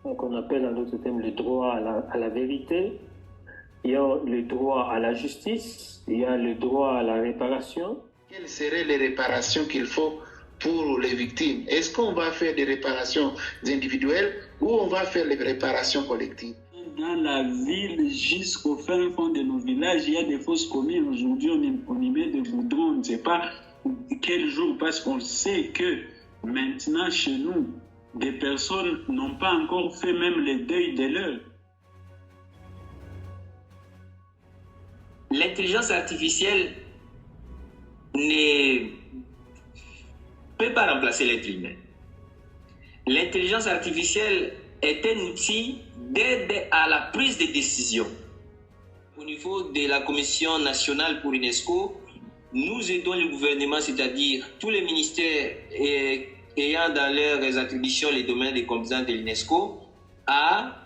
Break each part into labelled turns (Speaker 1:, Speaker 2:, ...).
Speaker 1: qu'on appelle en d'autres termes le droit à la vérité, il y a le droit à la justice, il y a le droit à la réparation.
Speaker 2: Quelles seraient les réparations qu'il faut pour les victimes? Est-ce qu'on va faire des réparations individuelles ou on va faire les réparations collectives?
Speaker 3: Dans la ville, jusqu'au fin fond de nos villages, il y a des fosses communes. Aujourd'hui, on y met des goudrons, on ne sait pas quel jour, parce qu'on sait que maintenant, chez nous, des personnes n'ont pas encore fait même le deuil de l'heure.
Speaker 4: L'intelligence artificielle ne peut pas remplacer l'être humain. L'intelligence artificielle est un outil d'aide à la prise de décision. Au niveau de la Commission nationale pour l'UNESCO, nous aidons le gouvernement, c'est-à-dire tous les ministères ayant dans leurs attributions les domaines de compétences de l'UNESCO, à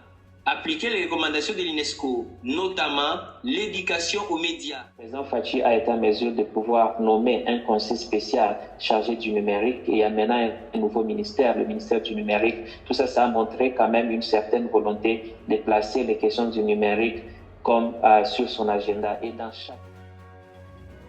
Speaker 4: appliquer les recommandations de l'UNESCO, notamment l'éducation aux médias.
Speaker 5: Le président Fachi a été en mesure de pouvoir nommer un conseil spécial chargé du numérique et amener un nouveau ministère, le ministère du numérique. Tout ça, ça a montré quand même une certaine volonté de placer les questions du numérique comme sur son agenda. Et dans chaque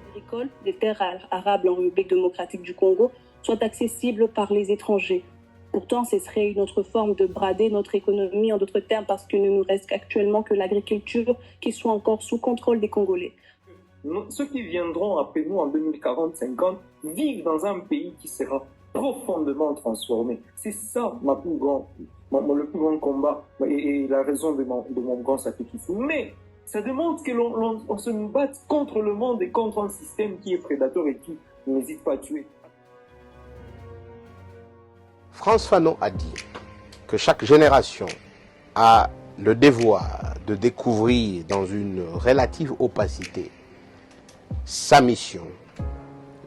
Speaker 6: agricole des terres arables en République démocratique du Congo soit accessible par les étrangers. Pourtant, ce serait une autre forme de brader notre économie, en d'autres termes, parce qu'il ne nous reste actuellement que l'agriculture qui soit encore sous contrôle des Congolais.
Speaker 7: Ceux qui viendront après nous en 2040-50 vivent dans un pays qui sera profondément transformé. C'est ça le plus grand combat et la raison de mon grand sacrifice. Mais ça demande que l'on se batte contre le monde et contre un système qui est prédateur et qui n'hésite pas à tuer.
Speaker 8: Frantz Fanon a dit que chaque génération a le devoir de découvrir dans une relative opacité sa mission,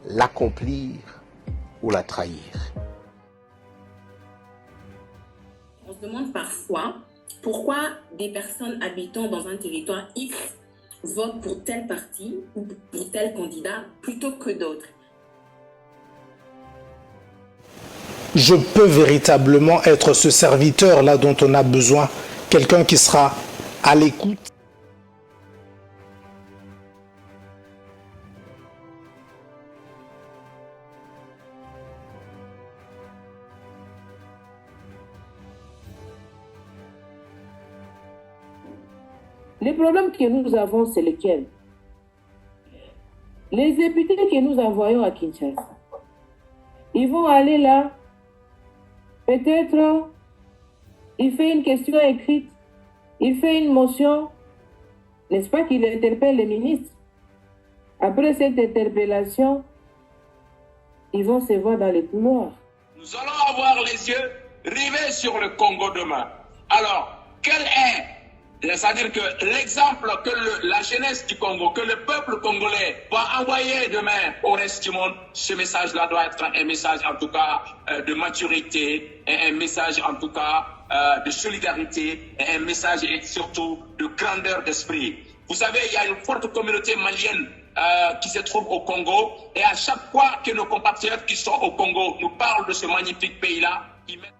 Speaker 8: l'accomplir ou la trahir.
Speaker 9: On se demande parfois pourquoi des personnes habitant dans un territoire X votent pour tel parti ou pour tel candidat plutôt que d'autres.
Speaker 10: Je peux véritablement être ce serviteur-là dont on a besoin, quelqu'un qui sera à l'écoute.
Speaker 11: Les problèmes que nous avons, c'est lesquels? Les députés que nous envoyons à Kinshasa, ils vont aller là. Peut-être, il fait une question écrite, il fait une motion, n'est-ce pas qu'il interpelle les ministres? Après cette interpellation, ils vont se voir dans les couloirs.
Speaker 12: Nous allons avoir les yeux rivés sur le Congo demain. Alors, quel est, c'est-à-dire que l'exemple que la jeunesse du Congo, que le peuple congolais va envoyer demain au reste du monde, ce message-là doit être un message en tout cas de maturité, et un message en tout cas de solidarité, et un message et surtout de grandeur d'esprit. Vous savez, il y a une forte communauté malienne qui se trouve au Congo, et à chaque fois que nos compatriotes qui sont au Congo nous parlent de ce magnifique pays-là, ils mettent